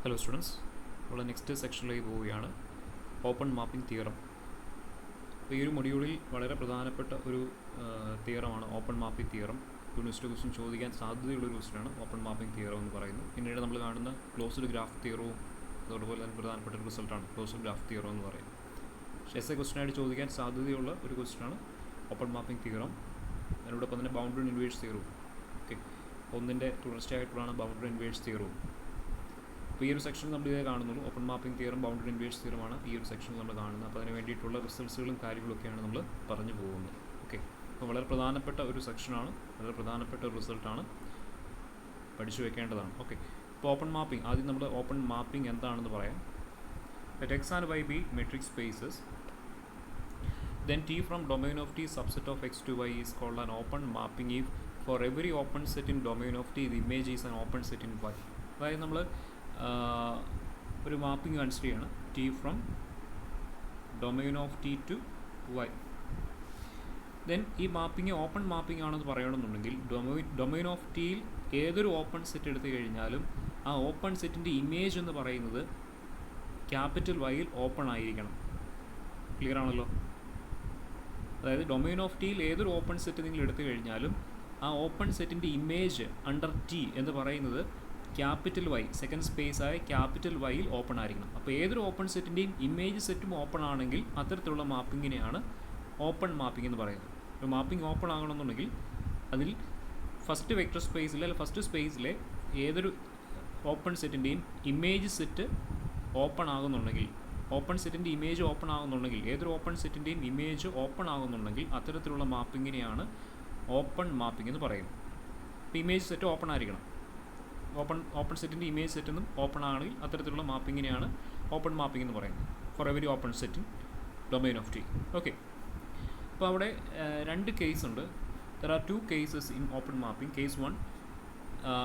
Hello students, നമ്മൾ next സെക്ഷനിലേക്ക് പോവുകയാണ്. Open mapping theorem. അപ്പോൾ ഈ ഒരു മൊഡ്യൂളിൽ വളരെ പ്രധാനപ്പെട്ട ഒരു തിയറമാണ് open mapping theorem. University question ചോദിക്കാൻ സാധ്യതയുള്ളൊരു ക്വസ്റ്റ്യനാണ് ഓപ്പൺ മാപ്പിംഗ് തിയറം എന്ന് പറയുന്നത്. പിന്നീട് നമ്മൾ കാണുന്ന ക്ലോസ്ഡ് ഗ്രാഫ് തിയറവും അതുപോലെ തന്നെ പ്രധാനപ്പെട്ട ഒരു റിസൾട്ടാണ് ക്ലോസ്ഡ് ഗ്രാഫ് തിയറം എന്ന് പറയുന്നത്. പക്ഷേ എസ് എ ക്വസ്റ്റ്യനായിട്ട് ചോദിക്കാൻ സാധ്യതയുള്ള ഒരു ക്വസ്റ്റ്യനാണ് ഓപ്പൺ മാപ്പിംഗ് തിയറം. അതിനോടൊപ്പം തന്നെ ബൗണ്ടറി ഇൻവേഴ്സ് തിയറവും. ഓക്കെ, ഒന്നിൻ്റെ തുടർച്ചയായിട്ടുള്ളതാണ് ബൗണ്ടറി ഇൻവേഴ്സ് തിയറവും. അപ്പോൾ ഈ ഒരു സെക്ഷൻ നമ്മൾ ഇതേ കാണുന്നുള്ളൂ. ഓപ്പൺ മാപ്പിംഗ് തിയറും ബൗണ്ടറി ഇൻവേഴ്സ് തിയറുമാണ് ഈ ഒരു സെക്ഷനിൽ നമ്മൾ കാണുന്നത്. അപ്പോൾ അതിന് വേണ്ടിയിട്ടുള്ള റിസൾട്ട്സുകളും കാര്യങ്ങളൊക്കെയാണ് നമ്മൾ പറഞ്ഞു പോകുന്നത്. ഓക്കെ, അപ്പോൾ വളരെ പ്രധാനപ്പെട്ട ഒരു സെക്ഷനാണ്, വളരെ പ്രധാനപ്പെട്ട ഒരു റിസൾട്ടാണ്, പഠിച്ചു വെക്കേണ്ടതാണ്. ഓക്കെ, ഇപ്പോൾ ഓപ്പൺ മാപ്പിംഗ്, ആദ്യം നമ്മൾ ഓപ്പൺ മാപ്പിംഗ് എന്താണെന്ന് പറയാം. Let x and y be metric spaces, then T from domain of T subset of x to y is called an open mapping if for every open set in domain of T the image is an open set in y. അതായത് നമ്മൾ ഒരു mapping consider ചെയ്യണം. T from domain of t to y. Then ഈ mapping open mapping ആണെന്ന് പറയണമെന്നുണ്ടെങ്കിൽ domain of ടിയിൽ ഏതൊരു open set എടുത്തു കഴിഞ്ഞാലും ആ ഓപ്പൺ സെറ്റിൻ്റെ ഇമേജ് എന്ന് പറയുന്നത് ക്യാപിറ്റൽ വൈയിൽ ഓപ്പൺ ആയിരിക്കണം. ക്ലിയർ ആണല്ലോ? അതായത് ഡൊമൈൻ ഓഫ് ടിയിൽ ഏതൊരു ഓപ്പൺ സെറ്റ് നിങ്ങൾ എടുത്തു കഴിഞ്ഞാലും ആ ഓപ്പൺ സെറ്റിൻ്റെ ഇമേജ് അണ്ടർ ടി എന്ന് പറയുന്നത് ക്യാപിറ്റൽ വൈ, സെക്കൻഡ് സ്പേസ് ആയ ക്യാപിറ്റൽ വൈയിൽ ഓപ്പൺ ആയിരിക്കണം. അപ്പോൾ ഏതൊരു ഓപ്പൺ സെറ്റിൻ്റെയും ഇമേജ് സെറ്റും ഓപ്പൺ ആണെങ്കിൽ അത്തരത്തിലുള്ള മാപ്പിങ്ങിനെയാണ് ഓപ്പൺ മാപ്പിംഗ് എന്ന് പറയുന്നത്. ഒരു മാപ്പിംഗ് ഓപ്പൺ ആകണമെന്നുണ്ടെങ്കിൽ അതിൽ ഫസ്റ്റ് വെക്ടർ സ്പേസിലെ അല്ലെങ്കിൽ ഫസ്റ്റ് സ്പേസിലെ ഏതൊരു ഓപ്പൺ സെറ്റിൻ്റെയും ഇമേജ് സെറ്റ് ഓപ്പൺ ആകുന്നുണ്ടെങ്കിൽ, ഓപ്പൺ സെറ്റിൻ്റെ ഇമേജ് ഓപ്പൺ ആകുന്നുണ്ടെങ്കിൽ, ഏതൊരു ഓപ്പൺ സെറ്റിൻ്റെയും ഇമേജ് ഓപ്പൺ ആകുന്നുണ്ടെങ്കിൽ അത്തരത്തിലുള്ള മാപ്പിങ്ങിനെയാണ് ഓപ്പൺ മാപ്പിംഗ് എന്ന് പറയുന്നത്. അപ്പോൾ ഇമേജ് സെറ്റ് ഓപ്പൺ ആയിരിക്കണം. ഓപ്പൺ സെറ്റിൻ്റെ ഇമേജ് സെറ്റൊന്നും ഓപ്പൺ ആണെങ്കിൽ അത്തരത്തിലുള്ള മാപ്പിങ്ങിനെയാണ് ഓപ്പൺ മാപ്പിംഗ് എന്ന് പറയുന്നത്. For every open set in domain of T. Okay, അപ്പോൾ അവിടെ രണ്ട് കേസ് ഉണ്ട്. There are two cases in open mapping. Case one,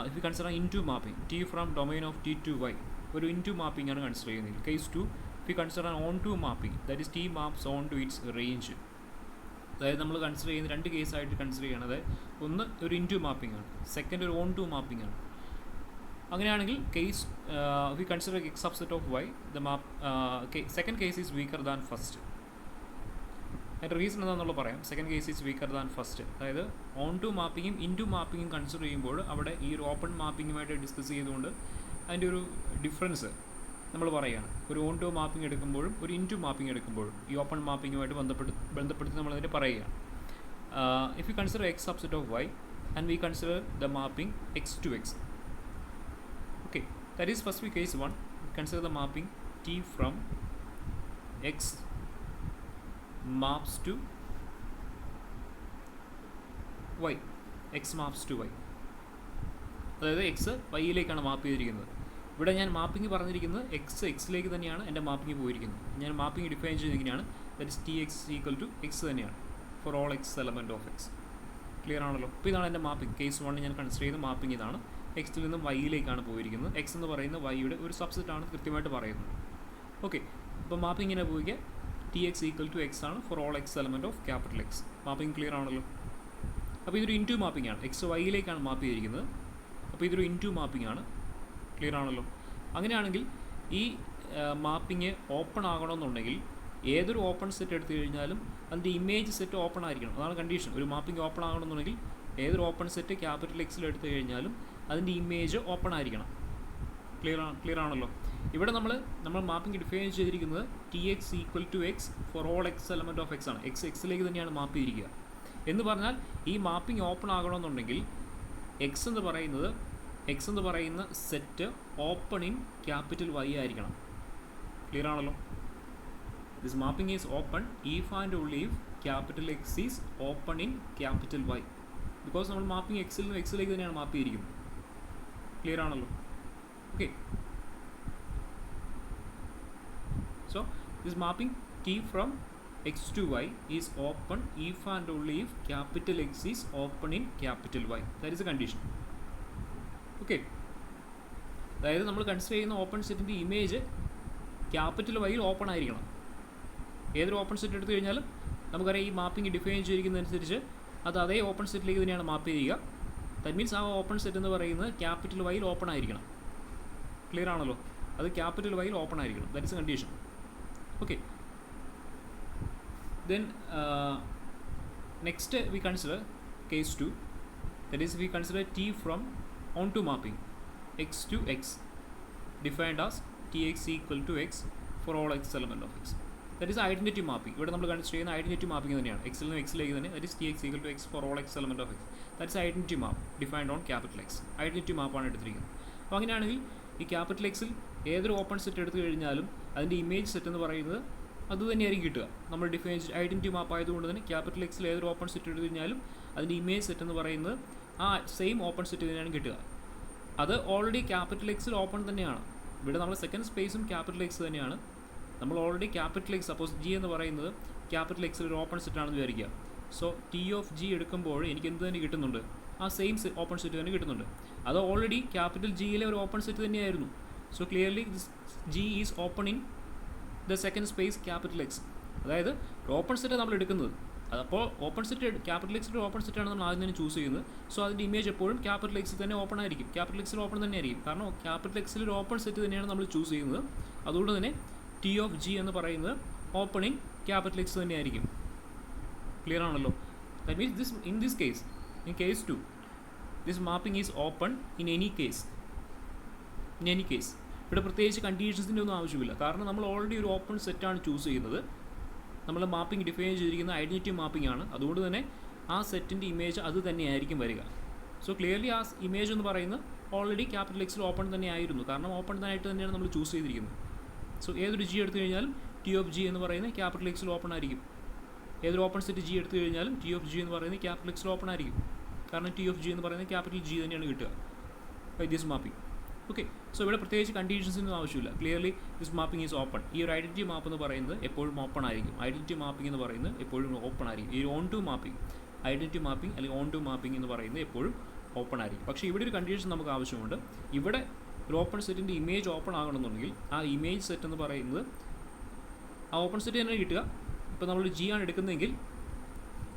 if you consider in to mapping T from domain of t to y, ഒരു into mapping ആണ് consider ചെയ്യുന്നത്. Case two, if you consider onto mapping, that is t maps onto its range. അതായത് നമ്മൾ consider ചെയ്യുന്ന രണ്ട് കേസായിട്ട് consider ചെയ്യണത്, ഒന്ന് ഒരു ഇൻ ടു മാപ്പിംഗ് ആണ്, സെക്കൻഡ് ഒരു ഓൺ ടു മാപ്പിംഗ് ആണ്. അങ്ങനെയാണെങ്കിൽ case we consider X subset of Y, the map second case is weaker than first. അതിൻ്റെ റീസൺ എന്താണെന്നുള്ള പറയാം. Second case is weaker than first. അതായത് ഓൺ ടു മാപ്പിങ്ങും into മാപ്പിങ്ങും കൺസിഡർ ചെയ്യുമ്പോൾ അവിടെ ഈ ഒരു ഓപ്പൺ മാപ്പിങ്ങുമായിട്ട് ഡിസ്കസ് ചെയ്തുകൊണ്ട് അതിൻ്റെ ഒരു ഡിഫറൻസ് നമ്മൾ പറയുകയാണ്. ഒരു ഓൺ ടു മാപ്പിംഗ് എടുക്കുമ്പോഴും ഒരു ഇൻ ടു മാപ്പിംഗ് എടുക്കുമ്പോഴും ഈ ഓപ്പൺ മാപ്പിങ്ങുമായിട്ട് ബന്ധപ്പെടുത്തി നമ്മളതിനെ പറയുകയാണ്. If you consider X subset of y and we consider the mapping x to x. Okay, that is first we case 1. Consider the mapping T from X maps to Y. X maps to Y. അതായത് X വൈയിലേക്കാണ് map ചെയ്തിരിക്കുന്നത്. ഇവിടെ ഞാൻ mapping പറഞ്ഞിരിക്കുന്നത് എക്സിലേക്ക് തന്നെയാണ് എൻ്റെ mapping പോയിരിക്കുന്നത്. ഞാൻ മാപ്പിംഗ് ഡിഫൈൻ ചെയ്തിരിക്കുന്നതാണ്, that is T X equal to X തന്നെയാണ് for all X element of X. Clear ആണല്ലോ? അപ്പോൾ ഇതാണ് എൻ്റെ മാപ്പിംഗ്. കേസ് 1 ഞാൻ കൺസിഡർ ചെയ്ത മാപ്പിംഗ് ഇതാണ്. എക്സിൽ നിന്നും വൈയിലേക്കാണ് പോയിരിക്കുന്നത്. എക്സ് എന്ന് പറയുന്ന വൈയുടെ ഒരു സബ്സെറ്റാണ് കൃത്യമായിട്ട് പറയുന്നത്. ഓക്കെ, അപ്പോൾ മാപ്പിംഗ് ഇങ്ങനെ പോയിക്കുക T X equal to X ആണ് for all X element of capital X. Mapping clear ആണല്ലോ? അപ്പോൾ ഇതൊരു ഇൻ ടു മാപ്പിംഗ് ആണ്. എക്സ് വൈയിലേക്കാണ് മാപ്പ് ചെയ്തിരിക്കുന്നത്. അപ്പോൾ ഇതൊരു ഇൻ ടു മാപ്പിംഗ് ആണ്. ക്ലിയർ ആണല്ലോ? അങ്ങനെയാണെങ്കിൽ ഈ മാപ്പിംഗ് ഓപ്പൺ ആകണമെന്നുണ്ടെങ്കിൽ ഏതൊരു ഓപ്പൺ സെറ്റ് എടുത്തു കഴിഞ്ഞാലും അതിൻ്റെ ഇമേജ് സെറ്റ് ഓപ്പൺ ആയിരിക്കണം. അതാണ് കണ്ടീഷൻ. ഒരു മാപ്പിംഗ് ഓപ്പൺ ആകണമെന്നുണ്ടെങ്കിൽ ഏതൊരു ഓപ്പൺ സെറ്റ് ക്യാപിറ്റൽ എക്സിൽ എടുത്തു കഴിഞ്ഞാലും അതിൻ്റെ ഇമേജ് ഓപ്പൺ ആയിരിക്കണം. ക്ലിയർ ആണല്ലോ? ഇവിടെ നമ്മൾ മാപ്പിംഗ് ഡിഫൈൻ ചെയ്തിരിക്കുന്നത് t X equal to x for all X element of x ആണ്. എക്സിലേക്ക് തന്നെയാണ് മാപ്പ് ചെയ്തിരിക്കുക. എന്ന് പറഞ്ഞാൽ ഈ മാപ്പിംഗ് ഓപ്പൺ ആകണമെന്നുണ്ടെങ്കിൽ എക്സ് എന്ന് പറയുന്ന set open in capital y ആയിരിക്കണം. ക്ലിയർ ആണല്ലോ? This mapping is open if and only if capital x is open in capital y. Because നമ്മൾ മാപ്പിംഗ് എക്സിൽ നിന്ന് എക്സിലേക്ക് തന്നെയാണ് മാപ്പ് ചെയ്തിരിക്കുന്നത്. ക്ലിയർ ആണല്ലോ? Okay, so this mapping T from X to Y is open if and only if capital x is open in capital y. That is a condition. ഓക്കെ, അതായത് നമ്മൾ കൺസിഡർ ചെയ്യുന്ന ഓപ്പൺ സെറ്റിൻ്റെ ഇമേജ് ക്യാപിറ്റൽ വൈയിൽ ഓപ്പൺ ആയിരിക്കണം. ഏതൊരു open set എടുത്തു കഴിഞ്ഞാലും നമുക്കറിയാം ഈ മാപ്പിംഗ് ഡിഫൈൻ ചെയ്തിരിക്കുന്നതനുസരിച്ച് അത് അതേ ഓപ്പൺ സെറ്റിലേക്ക് തന്നെയാണ് മാപ്പ് ചെയ്യുക. ദാറ്റ് മീൻസ് ആ ഓപ്പൺ സെറ്റ് എന്ന് പറയുന്നത് ക്യാപിറ്റൽ വൈയിൽ ഓപ്പൺ ആയിരിക്കണം. ക്ലിയർ ആണല്ലോ? അത് ക്യാപിറ്റൽ വൈയിൽ ഓപ്പൺ ആയിരിക്കണം. That is A condition. Okay, then next we consider case 2, that is we consider T from onto mapping x to x defined as Tx equal to x for all x element of x. That is identity mapping. ഇവിടെ നമ്മൾ consider ചെയ്യുന്ന identity mapping തന്നെയാണ്. എക്സിൽ നിന്ന് എക്സിലേക്ക് തന്നെ, that is Tx equal to x for all x element of x. That is identity map defined on capital X. Identity മാപ്പാണ് എടുത്തിരിക്കുന്നത്. അപ്പോൾ അങ്ങനെയാണെങ്കിൽ ഈ ക്യാപിറ്റൽ എക്സിൽ ഏതൊരു ഓപ്പൺ സെറ്റ് എടുത്തു കഴിഞ്ഞാലും അതിൻ്റെ ഇമേജ് സെറ്റ് എന്ന് പറയുന്നത് അത് തന്നെയായിരിക്കും കിട്ടുക. നമ്മൾ ഡിഫൈൻ ഐഡൻറ്റിറ്റി മാപ്പ് ആയതുകൊണ്ട് തന്നെ ക്യാപിറ്റൽ എക്സിൽ ഏതൊരു ഓപ്പൺ സെറ്റ് എടുത്തു കഴിഞ്ഞാലും അതിൻ്റെ ഇമേജ് സെറ്റ് എന്ന് പറയുന്നത് ആ സെയിം ഓപ്പൺ സെറ്റ് തന്നെയാണ് കിട്ടുക. അത് ഓൾറെഡി ക്യാപിറ്റൽ എക്സിൽ ഓപ്പൺ തന്നെയാണ്. ഇവിടെ നമ്മൾ സെക്കൻഡ് സ്പേസും ക്യാപിറ്റൽ എക്സ് തന്നെയാണ്. നമ്മൾ already capital X, suppose G എന്ന് പറയുന്നത് ക്യാപിറ്റൽ എക്സിൽ ഒരു ഓപ്പൺ സെറ്റ് ആണെന്ന് വിചാരിക്കുക. സോ ടി ഓഫ് ജി എടുക്കുമ്പോൾ എനിക്ക് എന്ത് തന്നെ കിട്ടുന്നുണ്ട്? ആ സെയിം ഓപ്പൺ സെറ്റ് തന്നെ കിട്ടുന്നുണ്ട്. അത് ഓൾറെഡി ക്യാപിറ്റൽ ജിയിലെ ഒരു ഓപ്പൺ സെറ്റ് തന്നെയായിരുന്നു. So clearly G is open in the second space capital X. അതായത് ഓപ്പൺ സെറ്റ് നമ്മൾ എടുക്കുന്നത്, അപ്പോൾ ഓപ്പൺ സെറ്റ് ക്യാപിറ്റൽ എക്സിൻ്റെ ഓപ്പൺ സെറ്റാണ് നമ്മൾ ആദ്യം തന്നെ ചൂസ് ചെയ്യുന്നത്. സോ അതിൻ്റെ ഇമേജ് എപ്പോഴും ക്യാപിറ്റൽ എക്സിൽ തന്നെ ഓപ്പൺ ആയിരിക്കും. ക്യാപിറ്റൽ എക്സിൽ ഓപ്പൺ തന്നെ ആയിരിക്കും, കാരണം ക്യാപിറ്റൽ എക്സിൽ ഒരു ഓപ്പൺ സെറ്റ് തന്നെയാണ് നമ്മൾ ചൂസ് ചെയ്യുന്നത്. അതുകൊണ്ട് തന്നെ ടി ഓഫ് ജി എന്ന് പറയുന്നത് ഓപ്പണിംഗ് ക്യാപിറ്റൽ എക്സ് തന്നെയായിരിക്കും. ക്ലിയർ ആണല്ലോ? That means this in this case, in case 2, this mapping is open in any case. ഇവിടെ പ്രത്യേകിച്ച് കണ്ടീഷൻസിൻ്റെ ഒന്നും ആവശ്യമില്ല, കാരണം നമ്മൾ ഓൾറെഡി ഒരു ഓപ്പൺ സെറ്റാണ് ചൂസ് ചെയ്യുന്നത്. നമ്മൾ മാപ്പിംഗ് ഡിഫൈൻ ചെയ്തിരിക്കുന്ന ഐഡൻറ്റിറ്റി മാപ്പിംഗ് ആണ്. അതുകൊണ്ട് തന്നെ ആ സെറ്റിൻ്റെ ഇമേജ് അത് തന്നെയായിരിക്കും വരിക. സോ ക്ലിയർലി ആ ഇമേജ് എന്ന് പറയുന്നത് ഓൾറെഡി ക്യാപിറ്റൽ എക്സിൽ ഓപ്പൺ തന്നെ ആയിരുന്നു, കാരണം ഓപ്പൺ ആയിട്ട് തന്നെയാണ് നമ്മൾ ചൂസ് ചെയ്തിരിക്കുന്നത്. സോ ഏതൊരു ജി എടുത്തു കഴിഞ്ഞാലും ടി ഓഫ് ജി എന്ന് പറയുന്നത് ക്യാപിറ്റൽ എക്സിൽ ഓപ്പൺ ആയിരിക്കും. ഏതൊരു ഓപ്പൺ സെറ്റ് ജി എടുത്തു കഴിഞ്ഞാലും ടി ഓഫ് ജി എന്ന് പറയുന്നത് ക്യാപിറ്റൽ എക്സിൽ ഓപ്പൺ ആയിരിക്കും, കാരണം ടി ഓഫ് ജി എന്ന് പറയുന്നത് ക്യാപിറ്റൽ ജി തന്നെയാണ് കിട്ടുക by this mapping. Okay, so ഇവിടെ പ്രത്യേകിച്ച് കണ്ടീഷൻസിനൊന്നും ആവശ്യമില്ല. Clearly this mapping is open. ഈ ഒരു ഐഡൻറ്റിറ്റി മാപ്പ് എന്ന് പറയുന്നത് എപ്പോഴും ഓപ്പൺ ആയിരിക്കും. ഐഡൻറ്റിറ്റി മാപ്പിംഗ് എന്ന് പറയുന്നത് എപ്പോഴും ഓപ്പൺ ആയിരിക്കും. ഈ onto mapping, identity mapping അല്ലെങ്കിൽ ഓൺ ടു മാപ്പിംഗ് എന്ന് പറയുന്നത് എപ്പോഴും ഓപ്പൺ ആയിരിക്കും. പക്ഷേ ഇവിടെ ഒരു കണ്ടീഷൻ നമുക്ക് ആവശ്യമുണ്ട്. ഇവിടെ ഒരു ഓപ്പൺ സെറ്റിൻ്റെ ഇമേജ് ഓപ്പൺ ആകണമെന്നുണ്ടെങ്കിൽ ആ ഇമേജ് സെറ്റ് എന്ന് പറയുന്നത് ആ ഓപ്പൺ സെറ്റ് തന്നെ കിട്ടുക. ഇപ്പോൾ നമ്മൾ ജി ആണ് എടുക്കുന്നതെങ്കിൽ,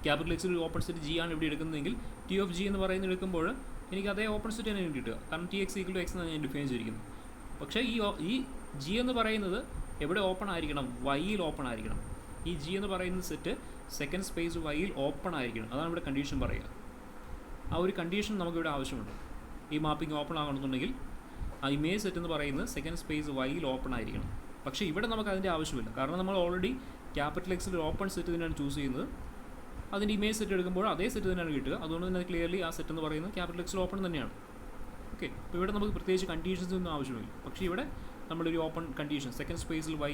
ക്യാപിറ്റൽ എക്സിൽ ഒരു ഓപ്പൺ സെറ്റ് ജി ആണ് ഇവിടെ എടുക്കുന്നതെങ്കിൽ ടി ഓഫ് ജി എന്ന് പറയുന്നത് എടുക്കുമ്പോൾ എനിക്ക് അതേ ഓപ്പൺ സെറ്റ് തന്നെ കിട്ടുക, കാരണം T X equal to X എന്നാണ് ഞാൻ ഡിഫൈൻ ചെയ്തിരിക്കുന്നത്. പക്ഷേ ഈ ജി എന്ന് പറയുന്നത് എവിടെ ഓപ്പൺ ആയിരിക്കണം? വൈയിൽ ഓപ്പൺ ആയിരിക്കണം. ഈ ജി എന്ന് പറയുന്ന സെറ്റ് സെക്കൻഡ് സ്പേസ് വൈയിൽ ഓപ്പൺ ആയിരിക്കണം. അതാണ് ഇവിടെ കണ്ടീഷൻ പറയുക. ആ ഒരു കണ്ടീഷൻ നമുക്കിവിടെ ആവശ്യമുണ്ട്. ഈ മാപ്പിംഗ് ഓപ്പൺ ആകണമെന്നുണ്ടെങ്കിൽ ആ ഇമേജ് സെറ്റ് എന്ന് പറയുന്നത് സെക്കൻഡ് സ്പേസ് വൈയിൽ ഓപ്പൺ ആയിരിക്കണം. പക്ഷേ ഇവിടെ നമുക്ക് അതിൻ്റെ ആവശ്യമില്ല, കാരണം നമ്മൾ ഓൾറെഡി ക്യാപിറ്റൽ എക്സിൽ ഒരു ഓപ്പൺ സെറ്റ് തന്നെയാണ് ചൂസ് ചെയ്യുന്നത്. അതിൻ്റെ ഇമേജ് സെറ്റ് എടുക്കുമ്പോൾ അതേ സെറ്റ് തന്നെയാണ് കിട്ടുക. അതുകൊണ്ട് തന്നെ ക്ലിയർലി ആ സെറ്റ് എന്ന് പറയുന്നത് ക്യാപിറ്റൽ എക്സിൽ ഓപ്പൺ തന്നെയാണ്. ഓക്കെ, അപ്പോൾ ഇവിടെ നമുക്ക് പ്രത്യേകിച്ച് കണ്ടീഷൻസ് ഒന്നും ആവശ്യമില്ല. പക്ഷേ ഇവിടെ നമ്മളൊരു ഓപ്പൺ കണ്ടീഷൻ, സെക്കൻഡ് സ്പേസിൽ വൈ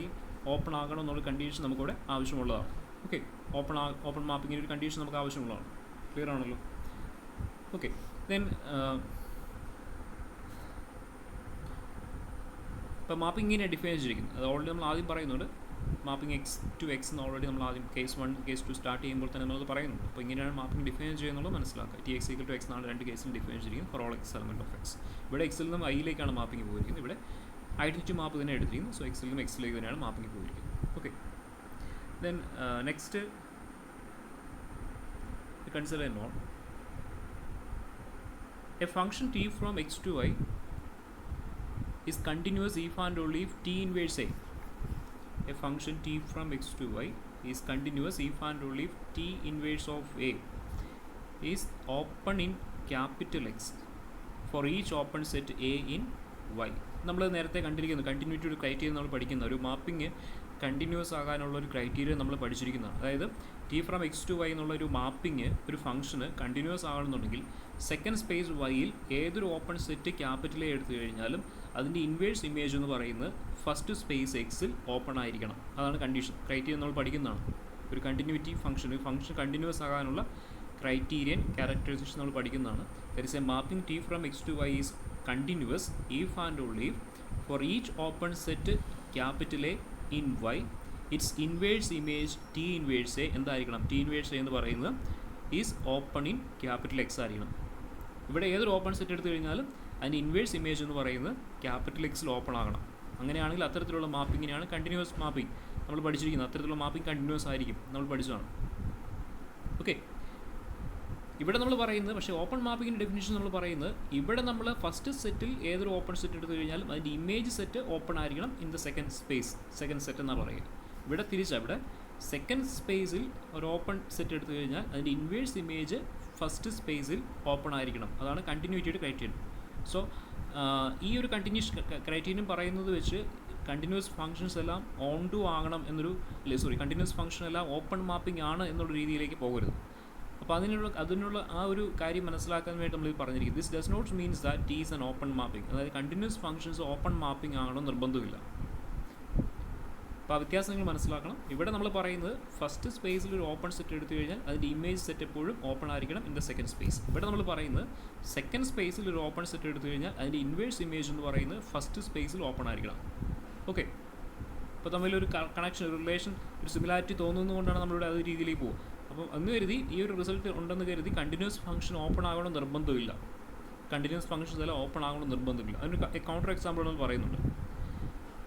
ഓപ്പൺ ആകണം എന്നുള്ള കണ്ടീഷൻ നമുക്കിവിടെ ആവശ്യമുള്ളതാണ്. ഓക്കെ, ഓപ്പൺ മാപ്പിങ്ങിന് ഒരു കണ്ടീഷൻ നമുക്ക് ആവശ്യമുള്ളതാണ്. ക്ലിയർ ആണല്ലോ? ഓക്കെ, ദെൻ ഇപ്പോൾ മാപ്പിംഗ് ഇങ്ങനെ ഡിഫൈൻ ചെയ്തിരിക്കുന്നത് അത് ഓൾറെഡി നമ്മൾ ആദ്യം പറയുന്നുണ്ട്. മാപ്പിംഗ് എക്സ് ടു എക്സ് എന്ന് ഓൾറെഡി നമ്മൾ ആദ്യം കേസ് 1 കേസ് 2 സ്റ്റാർട്ട് ചെയ്യുമ്പോൾ തന്നെ നമ്മളത് പറയുന്നുണ്ട്. അപ്പോൾ ഇങ്ങനെയാണ് മാപ്പിംഗ് ഡിഫൈൻ ചെയ്യുന്നുള്ളത് മനസ്സിലാക്കുക. T X equal to X എന്നാണ് രണ്ട് കേസിൽ ഡിഫൈൻ ചെയ്തിരിക്കുന്നത് for all X element of X. ഇവിടെ എക്സിൽ നിന്നും ഐയിലേക്കാണ് മാപ്പിംഗ് പോയിരിക്കുന്നത്. ഇവിടെ ഐഡൻറ്റിറ്റി മാപ്പ് തന്നെ എടുത്തിരിക്കുന്നു. സോ എക്സിൽ നിന്നും എക്സിലേക്ക് തന്നെയാണ് മാപ്പിംഗ് പോയിരിക്കുന്നത്. Okay, then next consider a not a function T from X to Y is continuous if and only if t inverse a. A function t from x to y is continuous if and only if t inverse of a is open in capital X for each open set a in y. നമ്മൾ നേരത്തെ കണ്ടിരിക്കുന്നു continuity ഒരു criteria നമ്മൾ പഠിക്കുന്ന ഒരു mapping continuous ആകാനുള്ള ഒരു criteria നമ്മൾ പഠിച്ചിരിക്കുന്നതാണ്. അതായത് T from X to Y എന്നുള്ള ഒരു മാപ്പിംഗ് ഒരു ഫംഗ്ഷന് കണ്ടിന്യൂസ് ആകണമെന്നുണ്ടെങ്കിൽ സെക്കൻഡ് സ്പേസ് വൈയിൽ ഏതൊരു ഓപ്പൺ സെറ്റ് ക്യാപിറ്റലേ എടുത്തു കഴിഞ്ഞാലും അതിൻ്റെ ഇൻവേഴ്സ് ഇമേജ് എന്ന് പറയുന്നത് ഫസ്റ്റ് സ്പേസ് എക്സിൽ ഓപ്പൺ ആയിരിക്കണം. അതാണ് കണ്ടീഷൻ, ക്രൈറ്റീരിയ നമ്മൾ പഠിക്കുന്നതാണ്. ഒരു കണ്ടിന്യൂറ്റി ഫംഗ്ഷൻ കണ്ടിന്യൂസ് ആകാനുള്ള ക്രൈറ്റീരിയൻ ക്യാരക്ടറൈസേഷൻ നമ്മൾ പഠിക്കുന്നതാണ്. There is a mapping T from X to Y is continuous if and only if for each open set capital A in Y its inverse image T inverse A എന്തായിരിക്കണം? T inverse A എന്ന് പറയുന്നത് is open in capital X ആയിരിക്കണം. ഇവിടെ ഏതൊരു open set എടുത്തു കഴിഞ്ഞാലും അതിൻ്റെ inverse image എന്ന് പറയുന്നത് ക്യാപിറ്റൽ എക്സിൽ ഓപ്പൺ ആകണം. അങ്ങനെയാണെങ്കിൽ അത്തരത്തിലുള്ള മാപ്പിങ്ങിനെയാണ് കണ്ടിന്യൂസ് മാപ്പിംഗ് നമ്മൾ പഠിച്ചിരിക്കുന്നത്. അത്തരത്തിലുള്ള മാപ്പിംഗ് കണ്ടിന്യൂസ് ആയിരിക്കും നമ്മൾ പഠിച്ചതാണ്. ഓക്കെ, ഇവിടെ നമ്മൾ പറയുന്നത്, പക്ഷേ ഓപ്പൺ മാപ്പിങ്ങിൻ്റെ ഡെഫിനിഷൻ നമ്മൾ പറയുന്നത്, ഇവിടെ നമ്മൾ ഫസ്റ്റ് സെറ്റിൽ ഏതൊരു ഓപ്പൺ സെറ്റ് എടുത്തു കഴിഞ്ഞാലും അതിൻ്റെ ഇമേജ് സെറ്റ് ഓപ്പൺ ആയിരിക്കണം in the second space, second set എന്നാണ് പറയുക. ഇവിടെ ഇവിടെ സെക്കൻഡ് സ്പേസിൽ ഒരു ഓപ്പൺ സെറ്റ് എടുത്തു കഴിഞ്ഞാൽ അതിൻ്റെ ഇൻവേഴ്സ് ഇമേജ് ഫസ്റ്റ് സ്പേസിൽ ഓപ്പൺ ആയിരിക്കണം. അതാണ് കണ്ടിന്യൂറ്റിയുടെ ക്രൈറ്റീരിയൻ. സോ ഈ ഒരു കണ്ടിന്യൂസ് ക്രൈറ്റീരിയൻ പറയുന്നത് വെച്ച് കണ്ടിന്യൂസ് ഫങ്ഷൻസ് എല്ലാം ഓൺ ടു ആകണം എന്നൊരു കണ്ടിന്യൂസ് ഫങ്ഷൻ എല്ലാം ഓപ്പൺ മാപ്പിംഗ് ആണ് എന്നുള്ള രീതിയിലേക്ക് പോകരുത്. അപ്പോൾ അതിനുള്ള ആ ഒരു കാര്യം മനസ്സിലാക്കാൻ വേണ്ടി നമ്മൾ പറഞ്ഞിരിക്കും. This does not means that T is an open mapping. അതായത് കണ്ടിന്യൂസ് ഫങ്ഷൻസ് ഓപ്പൺ മാപ്പിംഗ് ആണോ നിർബന്ധമില്ല. അപ്പോൾ ആ വ്യത്യാസം നിങ്ങൾ മനസ്സിലാക്കണം. ഇവിടെ നമ്മൾ പറയുന്നത് ഫസ്റ്റ് സ്പേസിൽ ഒരു ഓപ്പൺ സെറ്റ് എടുത്തു കഴിഞ്ഞാൽ അതിൻ്റെ ഇമേജ് സെറ്റ് എപ്പോഴും ഓപ്പൺ ആയിരിക്കണം ഇൻ ദ സെക്കൻഡ് സ്പേസ്. ഇവിടെ നമ്മൾ പറയുന്നത് സെക്കൻഡ് സ്പേസിൽ ഒരു ഓപ്പൺ സെറ്റ് എടുത്തു കഴിഞ്ഞാൽ അതിൻ്റെ ഇൻവേഴ്സ് ഇമേജ് എന്ന് പറയുന്നത് ഫസ്റ്റ് സ്പേസിൽ ഓപ്പൺ ആയിരിക്കണം. ഓക്കെ, അപ്പോൾ തമ്മിലൊരു കണക്ഷൻ, ഒരു റിലേഷൻ, ഒരു സിമിലാരിറ്റി തോന്നുന്നതുകൊണ്ടാണ് നമ്മളിവിടെ അത് രീതിയിലേക്ക് പോകും. അപ്പം എന്ന് കരുതി ഈ ഒരു റിസൾട്ട് ഉണ്ടെന്ന് കരുതി കണ്ടിന്യൂസ് ഫംഗ്ഷൻ ഓപ്പൺ ആകണം നിർബന്ധമില്ല. കണ്ടിന്യൂസ് ഫംഗ്ഷൻസ് എല്ലാം ഓപ്പൺ ആകണം നിർബന്ധമില്ല. അതിന് കൗണ്ടർ എക്സാമ്പിൾ നമ്മൾ പറയുന്നുണ്ട്.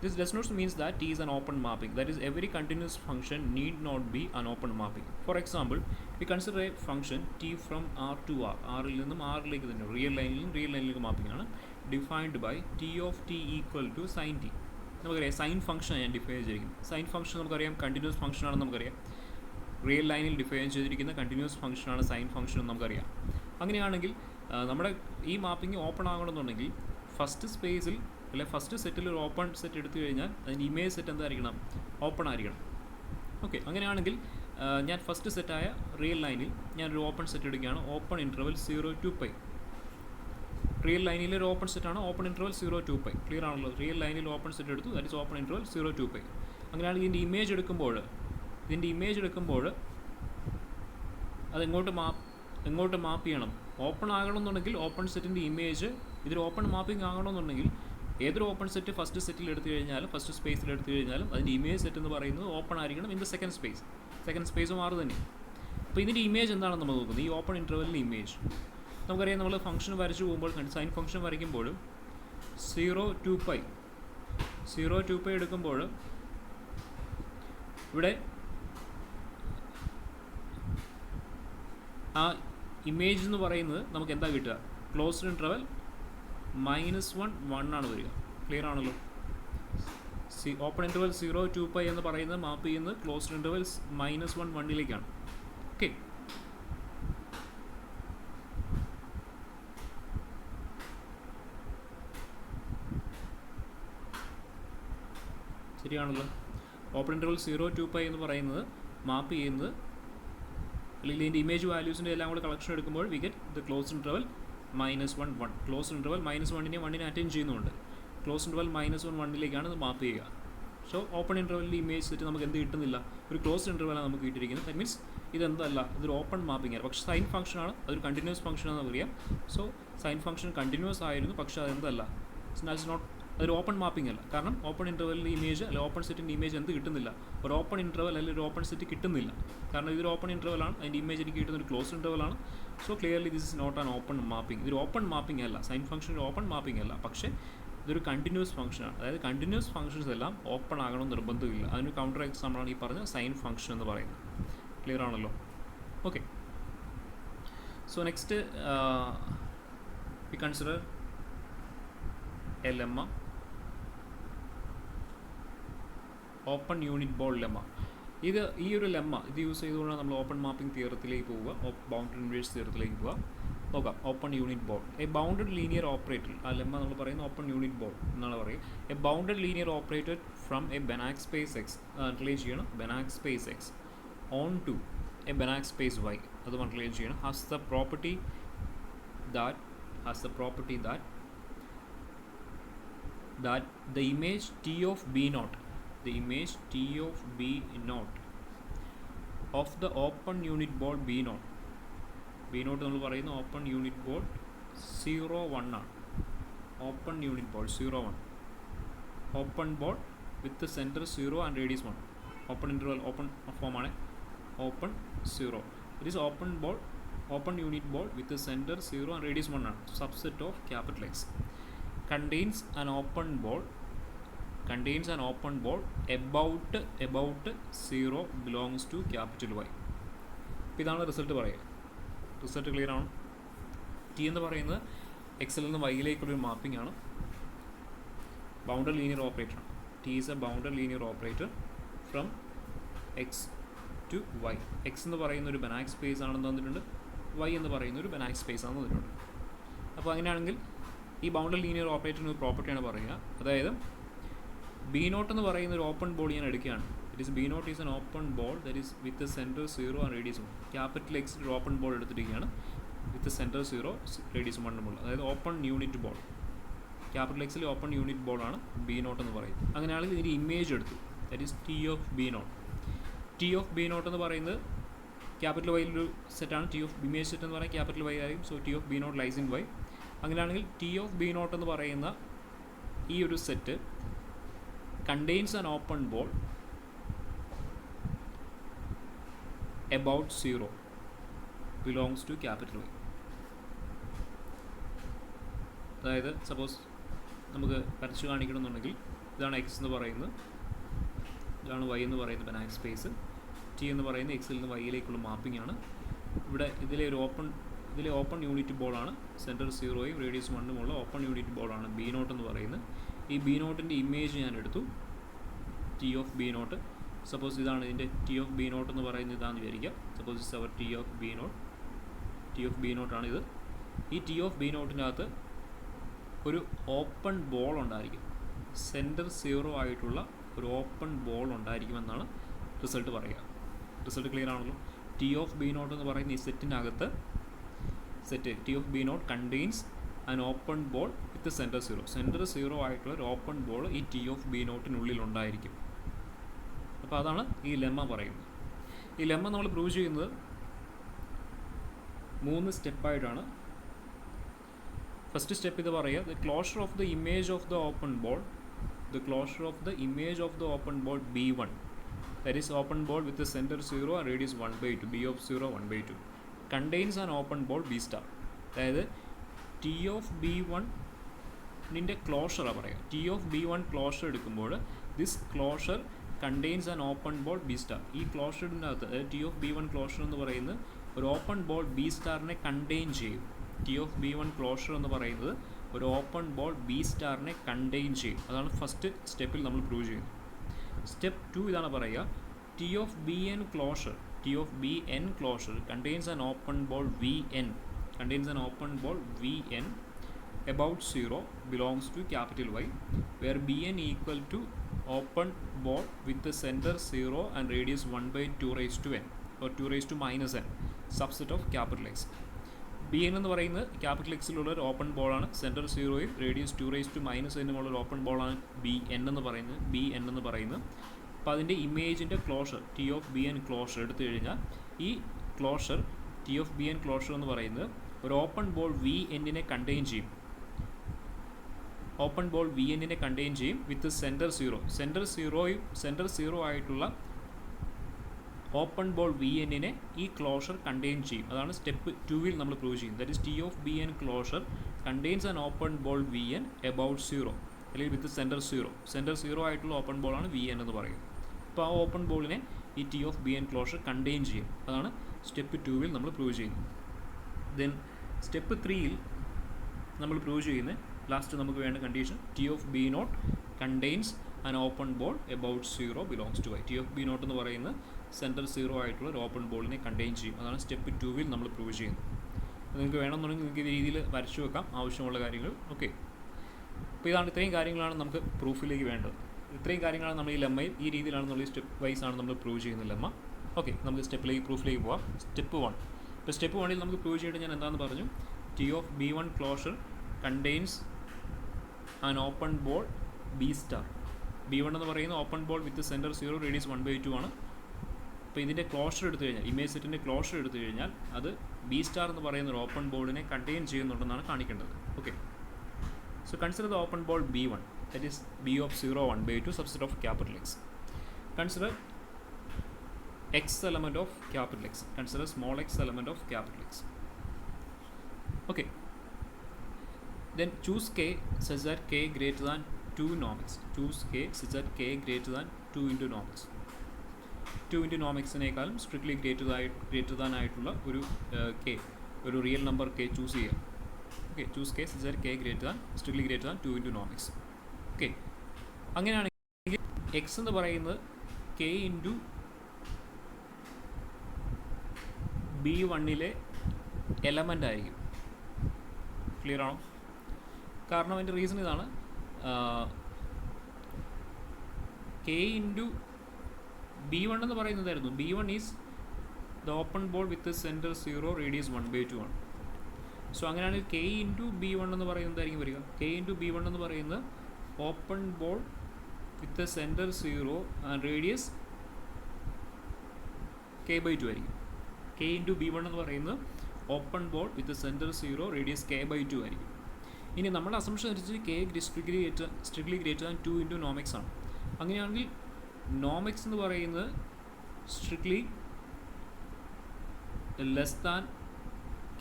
This does not mean that T is an open mapping. That is, every continuous function need not be an open mapping. For example, we consider a function T from R to R. R ൽ നിന്നും R ലേക്ക് തന്നെ real ലൈനിലേക്ക് mapping ആണ്. Defined by T of T equal to sin T. നമുക്കറിയാം sine function ഞാൻ define ചെയ്തിരിക്കുന്നത്. Sine function നമുക്കറിയാം continuous function ആണെന്ന് നമുക്കറിയാം. റിയൽ ലൈനിൽ ഡിഫൈൻ ചെയ്തിരിക്കുന്ന കണ്ടിന്യൂസ് ഫംഗ്ഷനാണ് സൈൻ ഫംഗ്ഷൻ എന്ന് നമുക്കറിയാം. അങ്ങനെയാണെങ്കിൽ നമ്മുടെ ഈ മാപ്പിംഗ് ഓപ്പൺ ആകണമെന്നുണ്ടെങ്കിൽ ഫസ്റ്റ് സ്പേസിൽ അല്ലെ ഫസ്റ്റ് സെറ്റിൽ ഒരു ഓപ്പൺ സെറ്റ് എടുത്തു കഴിഞ്ഞാൽ അതിൻ്റെ ഇമേജ് സെറ്റ് എന്തായിരിക്കണം? ഓപ്പൺ ആയിരിക്കണം. ഓക്കെ, അങ്ങനെയാണെങ്കിൽ ഞാൻ ഫസ്റ്റ് സെറ്റായ റിയൽ ലൈനിൽ ഞാനൊരു ഓപ്പൺ സെറ്റ് എടുക്കുകയാണ്. Open interval 0 to π. റിയൽ ലൈനിലെ ഒരു ഓപ്പൺ സെറ്റാണ് ഓപ്പൺ ഇൻ്റർവൽ 0 to π. ക്ലിയർ ആണല്ലോ? റിയൽ ലൈനിൽ ഓപ്പൺ സെറ്റ് എടുത്തു, that is open interval 0 to π. അങ്ങനെയാണെങ്കിൽ ഇതിൻ്റെ ഇമേജ് എടുക്കുമ്പോൾ അത് എങ്ങോട്ട് മാപ്പ് ചെയ്യണം? ഓപ്പൺ ആകണമെന്നുണ്ടെങ്കിൽ ഓപ്പൺ സെറ്റിൻ്റെ ഇമേജ് ഇതിൽ ഓപ്പൺ മാപ്പിംഗ് ആകണമെന്നുണ്ടെങ്കിൽ ഏതൊരു ഓപ്പൺ സെറ്റ് ഫസ്റ്റ് സെറ്റിൽ എടുത്തു കഴിഞ്ഞാലും ഫസ്റ്റ് സ്പേസിൽ എടുത്തു കഴിഞ്ഞാലും അതിൻ്റെ ഇമേജ് സെറ്റ് എന്ന് പറയുന്നത് ഓപ്പൺ ആയിരിക്കണം in the second space. Second space മാറി തന്നെ. അപ്പോൾ ഇതിൻ്റെ ഇമേജ് എന്താണെന്ന് നമ്മൾ നോക്കുന്നത്? ഈ ഓപ്പൺ ഇൻ്റർവെല്ലിൻ്റെ ഇമേജ് നമുക്കറിയാം. നമ്മൾ ഫംഗ്ഷൻ വരച്ചു പോകുമ്പോൾ സൈൻ ഫംഗ്ഷൻ വരയ്ക്കുമ്പോഴും 0 to π എടുക്കുമ്പോൾ ഇവിടെ ആ ഇമേജ് എന്ന് പറയുന്നത് നമുക്ക് എന്താ കിട്ടുക? ക്ലോസ്ഡ് ഇൻ്റർവൽ -1 ആണ് വരിക. ക്ലിയർ ആണല്ലോ? ഓപ്പൺ ഇൻ്റർവൽ 0 to π എന്ന് പറയുന്നത് മാപ്പ് ചെയ്യുന്നത് ക്ലോസ്ഡ് ഇൻ്റർവൽ -1 ഓക്കെ, ശരിയാണല്ലോ? ഓപ്പൺ ഇൻ്റർവൽ 0 to π എന്ന് പറയുന്നത് മാപ്പ് ചെയ്യുന്നത്, അല്ലെങ്കിൽ ഇതിൻ്റെ ഇമേജ് വാല്യൂസിൻ്റെ എല്ലാം കൂടെ കളക്ഷൻ എടുക്കുമ്പോൾ we get the closed interval -1. Closed interval -1നെ അറ്റൻഡ് ചെയ്യുന്നുണ്ട്. ക്ലോസ്ഡ് ഇൻ്റർവൽ -1 ഇത് മാപ്പ് ചെയ്യുക. സോ ഓപ്പൺ ഇൻ്റർവെല്ലിൻ്റെ ഇമേജ് സെറ്റ് നമുക്ക് എന്ത് കിട്ടുന്നില്ല? ഒരു ക്ലോസ്ഡ് ഇൻ്റർവെലാണ് നമുക്ക് കിട്ടിയിരിക്കുന്നത്. ദാറ്റ് മീൻസ് ഇതെന്തല്ല, ഇതൊരു ഓപ്പൺ മാപ്പിംഗ് ആണ്. പക്ഷേ സൈൻ ഫംഗ്ഷനാണ്, അതൊരു കണ്ടിന്യൂസ് ഫംഗ്ഷൻ ആണെന്ന് അറിയാം. സോ സൈൻ ഫംഗ്ഷൻ കണ്ടിന്യൂസ് ആയിരുന്നു, പക്ഷേ അതെന്തല്ല, അതൊരു ഓപ്പൺ മാപ്പിംഗ് അല്ല. കാരണം ഓപ്പൺ ഇൻ്റർവെല്ലിൻ്റെ ഇമേജ് അല്ലെങ്കിൽ ഓപ്പൺ സെറ്റിൻ്റെ ഇമേജ് എന്ത് കിട്ടുന്നില്ല? ഒരു ഓപ്പൺ ഇൻ്റർവെൽ അല്ലെങ്കിൽ ഒരു ഓപ്പൺ സെറ്റ് കിട്ടുന്നില്ല. കാരണം ഇതൊരു ഓപ്പൺ ഇൻ്റർവെലാണ്, അതിൻ്റെ ഇമേജ് എനിക്ക് കിട്ടുന്ന ഒരു ക്ലോസ് ഇൻ്റർവെലാണ്. So clearly this is not an open mapping. ഇതൊരു ഓപ്പൺ മാപ്പിംഗ് അല്ല, സൈൻ ഫംഗ്ഷൻ ഒരു ഓപ്പൺ മാപ്പിംഗ് അല്ല, പക്ഷേ ഇതൊരു കണ്ടിന്യൂസ് ഫംഗ്ഷനാണ്. അതായത് കണ്ടിന്യൂസ് ഫംഗ്ഷൻസ് എല്ലാം ഓപ്പൺ ആകണം നിർബന്ധമില്ല. അതിന് കൗണ്ടർ എക്സാമ്പിളാണ് ഈ പറഞ്ഞ സൈൻ ഫംഗ്ഷൻ എന്ന് പറയുന്നത്. ക്ലിയർ ആണല്ലോ? Okay, so next we consider A lemma, open unit ball lemma. ഈ ഒരു ലെമ്മ ഇത് യൂസ് ചെയ്തുകൊണ്ടാണ് നമ്മൾ ഓപ്പൺ മാപ്പിംഗ് തിയറത്തിലേക്ക് പോവുക, ബൗണ്ടഡ് ഇൻവേഴ്സ് തിയറത്തിലേക്ക് പോവുക. നോക്കാം. Open unit ball, a bounded linear operator. ആ ലെമ്മ നമ്മൾ പറയുന്നത് ഓപ്പൺ യൂണിറ്റ് ബോൾ എന്നാണ് പറയുക. A bounded linear operator from a Banach space X, relate ചെയ്യണം. Banach space X onto a Banach space Y, അത് റിലേറ്റ് ചെയ്യണം. Has the property that the image T of B0 of the open unit ball B0 നമ്മൾ പറയുന്ന open unit ball 0,1 ആണ്. Open unit ball 0,1, open ball with centre 0 and radius 1. Open interval open ഫോമാണ്. Open 0, it is open unit ball with centre 0 and radius 1 ആണ്. Subset of capital X contains an open ball about 0 belongs to capital Y. ഇതാണ് result പറയുക. Result clear ആണ്. T എന്ന് പറയുന്നത് എക്സിൽ നിന്ന് വൈയിലേക്കുള്ളൊരു മാപ്പിംഗ് ആണ്. Bounded linear operator. T is a bounded linear operator from X to Y. X എന്ന് പറയുന്ന ഒരു ബെനാക് സ്പേസ് ആണെന്ന് തന്നിട്ടുണ്ട്, വൈ എന്ന് പറയുന്ന ഒരു ബെനാക് സ്പേസ് ആണെന്ന് തന്നിട്ടുണ്ട്. അപ്പോൾ അങ്ങനെയാണെങ്കിൽ ഈ ബൗണ്ടഡ് ലീനിയർ ഓപ്പറേറ്ററിന് ഒരു പ്രോപ്പർട്ടിയാണ് പറയുക. അതായത് ബി നോട്ട് എന്ന് പറയുന്ന ഒരു ഓപ്പൺ ബോൾ ഞാൻ എടുക്കുകയാണ്. It is B naught is an open ball that is with centre 0 and radius 1. Capital X ഒരു ഓപ്പൺ ബോൾ എടുത്തിരിക്കുകയാണ് വിത്ത് സെൻറ്റർ 0 റേഡിയസ് 1 ബോൾ, അതായത് ഓപ്പൺ യൂണിറ്റ് ബോൾ. ക്യാപിറ്റൽ എക്സിൽ ഓപ്പൺ യൂണിറ്റ് ബോളാണ് ബി നോട്ട് എന്ന് പറയുന്നത്. അങ്ങനെയാണെങ്കിൽ ഇതിൻ്റെ ഇമേജ് എടുത്തു, that is T of B naught. T of B naught എന്ന് പറയുന്നത് ക്യാപിറ്റൽ വൈയിലൊരു സെറ്റാണ്. ടി ഓഫ് ഇമേജ് സെറ്റ് എന്ന് പറയുന്നത് ക്യാപിറ്റൽ വൈ ആയിരിക്കും. So T of B naught lies in Y. അങ്ങനെയാണെങ്കിൽ ടി ഓഫ് ബി നോട്ട് എന്ന് പറയുന്ന ഈ ഒരു set contains an open ball about 0 belongs to capital Y. അതായത് സപ്പോസ് നമുക്ക് വരച്ച് കാണിക്കണമെന്നുണ്ടെങ്കിൽ ഇതാണ് എക്സ് എന്ന് പറയുന്നത്, ഇതാണ് വൈ എന്ന് പറയുന്ന ബെനാക് സ്പേസ്. ടി എന്ന് പറയുന്നത് എക്സിൽ നിന്ന് വൈയിലേക്കുള്ള മാപ്പിംഗ് ആണ്. ഇവിടെ ഇതിലെ ഓപ്പൺ യൂണിറ്റ് ബോളാണ്, സെൻറ്റർ 0യും റേഡിയസ് 1ഉം ഉള്ള ഓപ്പൺ യൂണിറ്റ് ബോളാണ് ബി നോട്ട് എന്ന് പറയുന്നത്. ഈ ബി നോട്ടിൻ്റെ ഇമേജ് ഞാൻ എടുത്തു, T of B naught. Suppose ഇതാണ് ഇതിൻ്റെ ടി ഓഫ് ബി നോട്ട് എന്ന് പറയുന്നത്, ഇതാണെന്ന് വിചാരിക്കാം. Suppose is our T of B naught. T of B നോട്ടാണ് ഇത്. ഈ ടി ഓഫ് ബി നോട്ടിൻ്റെ അകത്ത് ഒരു ഓപ്പൺ ബോൾ ഉണ്ടായിരിക്കും, സെൻറ്റർ 0 ആയിട്ടുള്ള ഒരു ഓപ്പൺ ബോൾ ഉണ്ടായിരിക്കുമെന്നാണ് റിസൾട്ട് പറയുക. റിസൾട്ട് ക്ലിയർ ആണല്ലോ. ടി ഓഫ് ബി നോട്ട് എന്ന് പറയുന്ന ഈ സെറ്റിനകത്ത് T of B naught contains an open ball with centre 0. Centre 0 ആയിട്ടുള്ള ഒരു ഓപ്പൺ ബോൾ ഈ ടി ഓഫ് ബി നോട്ടിനുള്ളിൽ ഉണ്ടായിരിക്കും. അപ്പോൾ അതാണ് ഈ ലെമ്മ പറയുന്നത്. ഈ ലെമ്മ നമ്മൾ പ്രൂവ് ചെയ്യുന്നത് 3 സ്റ്റെപ്പായിട്ടാണ്. ഫസ്റ്റ് സ്റ്റെപ്പ് ഇത് പറയുക, the closure of the image of the open ball, B1, that is open ball with the center 0 and radius 1/2, B of 0 1/2, contains an open ball B star. അതായത് T of B വണ്ണിൻ്റെ ക്ലോഷറാണ് പറയുക. T of B one closure എടുക്കുമ്പോൾ this closure contains an open ball B star. ഈ ക്ലോഷറിൻ്റെ അകത്ത്, അതായത് T of B one closure എന്ന് പറയുന്നത് ഒരു ഓപ്പൺ ബോൾ ബി സ്റ്റാറിനെ കണ്ടെയ്ൻ ചെയ്യും. T of B one closure എന്ന് പറയുന്നത് ഒരു ഓപ്പൺ ബോൾ ബി സ്റ്റാറിനെ കണ്ടെയ്ൻ ചെയ്യും. അതാണ് ഫസ്റ്റ് സ്റ്റെപ്പിൽ നമ്മൾ പ്രൂവ് ചെയ്യുന്നത്. സ്റ്റെപ്പ് 2 ഇതാണ് പറയുക, T of B N closure contains an open ball Vn about 0 belongs to capital Y, where Bn equal to open ball with the center 0 and radius 1/2 raised to n or 2 raised to minus n subset of capital X. Bn എന്ന് പറയുന്നത് capital എക്സിലുള്ള ഒരു open ബോളാണ്, centre 0യും radius 2 raised to minus n ഉള്ള ഒരു open ബോളാണ് Bn എന്ന് പറയുന്നത്. അപ്പോൾ അതിൻ്റെ ഇമേജിൻ്റെ closure T of B N closure എടുത്തു കഴിഞ്ഞാൽ ഈ closure T of B N closure എന്ന് പറയുന്നത് ഒരു ഓപ്പൺ ബോൾ വി എന്നിനെ കണ്ടെയ്ൻ ചെയ്യും. വിത്ത് സെൻറ്റർ 0 ആയിട്ടുള്ള ഓപ്പൺ ബോൾ വി എന്നിനെ ഈ ക്ലോഷർ കണ്ടെയ്ൻ ചെയ്യും. അതാണ് സ്റ്റെപ്പ് 2 നമ്മൾ പ്രൂവ് ചെയ്യുന്നത്. That is T of B N closure contains an open ball V N about 0 അല്ലെങ്കിൽ വിത്ത് സെൻറ്റർ 0 ആയിട്ടുള്ള ഓപ്പൺ ബോളാണ് വി എൻ എന്ന് പറയുന്നത്. അപ്പോൾ ആ ഓപ്പൺ ബോളിനെ ഈ T of B N closure contain ചെയ്യും. അതാണ് സ്റ്റെപ്പ് 2 നമ്മൾ പ്രൂവ് ചെയ്യുന്നത്. ദെൻ സ്റ്റെപ്പ് 3 നമ്മൾ പ്രൂവ് ചെയ്യുന്നത് ലാസ്റ്റ് നമുക്ക് വേണ്ട condition, T of B naught contains an open ball about 0 belongs to Y. T of B naught എന്ന് പറയുന്നത് സെൻറ്റർ 0 ആയിട്ടുള്ള ഒരു ഓപ്പൺ ബോളിനെ കണ്ടെയ്ൻ ചെയ്യും. അതാണ് സ്റ്റെപ്പ് 2 നമ്മൾ പ്രൂവ് ചെയ്യുന്നത്. നിങ്ങൾക്ക് വേണമെന്നുണ്ടെങ്കിൽ നിങ്ങൾക്ക് ഈ രീതിയിൽ വരച്ചു വെക്കാം ആവശ്യമുള്ള കാര്യങ്ങൾ. ഓക്കെ, അപ്പോൾ ഇത്രയും കാര്യങ്ങളാണ് നമുക്ക് പ്രൂഫിലേക്ക് വേണ്ടത്. ഇത്രയും കാര്യങ്ങളാണ് നമ്മൾ ഈ ലെമ്മയിൽ ഈ രീതിയിലാണ് നമ്മൾ സ്റ്റെപ്പ് വൈസ് ആണ് നമ്മൾ പ്രൂവ് ചെയ്യുന്ന ലെമ്മ. ഓക്കെ, നമുക്ക് പ്രൂഫിലേക്ക് പോവാം. സ്റ്റെപ്പ് 1. ഇപ്പോൾ സ്റ്റെപ്പ് 1 നമുക്ക് പ്രൂവ് ചെയ്തിട്ട് ഞാൻ എന്താണെന്ന് പറഞ്ഞു, T of B one closure contains an open ball B star. B1 എന്ന് പറയുന്ന open ball with centre 0 radius 1/2 ആണ്. അപ്പോൾ ഇതിൻ്റെ ക്ലോഷർ എടുത്തു കഴിഞ്ഞാൽ, ഇമേജ് സെറ്റിൻ്റെ ക്ലോഷർ എടുത്തു കഴിഞ്ഞാൽ അത് ബി സ്റ്റാർ എന്ന് പറയുന്ന ഒരു ഓപ്പൺ ബോളിനെ കണ്ടെയ്ൻ ചെയ്യുന്നുണ്ടെന്നാണ് കാണിക്കേണ്ടത്. Okay, so consider the open ball B1, that is B of 0 1/2 subset of capital X. Consider x element of capital X. Consider small x element of capital X. Okay, then choose k such that k greater than 2 norm x. Choose k such that k greater than 2 into norm x. 2 into norm x നേക്കാളും strictly greater than ആയിട്ടുള്ള ഒരു k ഒരു real number K choose ചെയ്യുക. Okay, choose K such that K strictly greater than 2 into നോം X. Okay, അങ്ങനെയാണെങ്കിൽ X എന്ന് പറയുന്നത് K into B1 element ആയിരിക്കും. ക്ലിയർ ആണോ? കാരണം അതിൻ്റെ റീസൺ ഇതാണ്, കെ ഇൻറ്റു B1 എന്ന് പറയുന്നതായിരുന്നു. B1 is the open ball with centre 0 radius 1/2 ആണ്. സോ അങ്ങനെയാണെങ്കിൽ കെ ഇൻറ്റു B1 എന്ന് പറയുന്നതായിരിക്കും വരിക. കെ ഇൻറ്റു B1 എന്ന് പറയുന്നത് open ball with centre 0 and radius k/2 ആയിരിക്കും. കെ ഇൻറ്റു B1 എന്ന് പറയുന്നത് open ball with centre 0 radius k/2 ആയിരിക്കും. ഇനി നമ്മുടെ അസംഷൻ അനുസരിച്ച് K strictly greater than 2 into നോം എക്സ് ആണ്. അങ്ങനെയാണെങ്കിൽ നോം എക്സ് എന്ന് പറയുന്നത് സ്ട്രിക്ട്ലി ലെസ് ദാൻ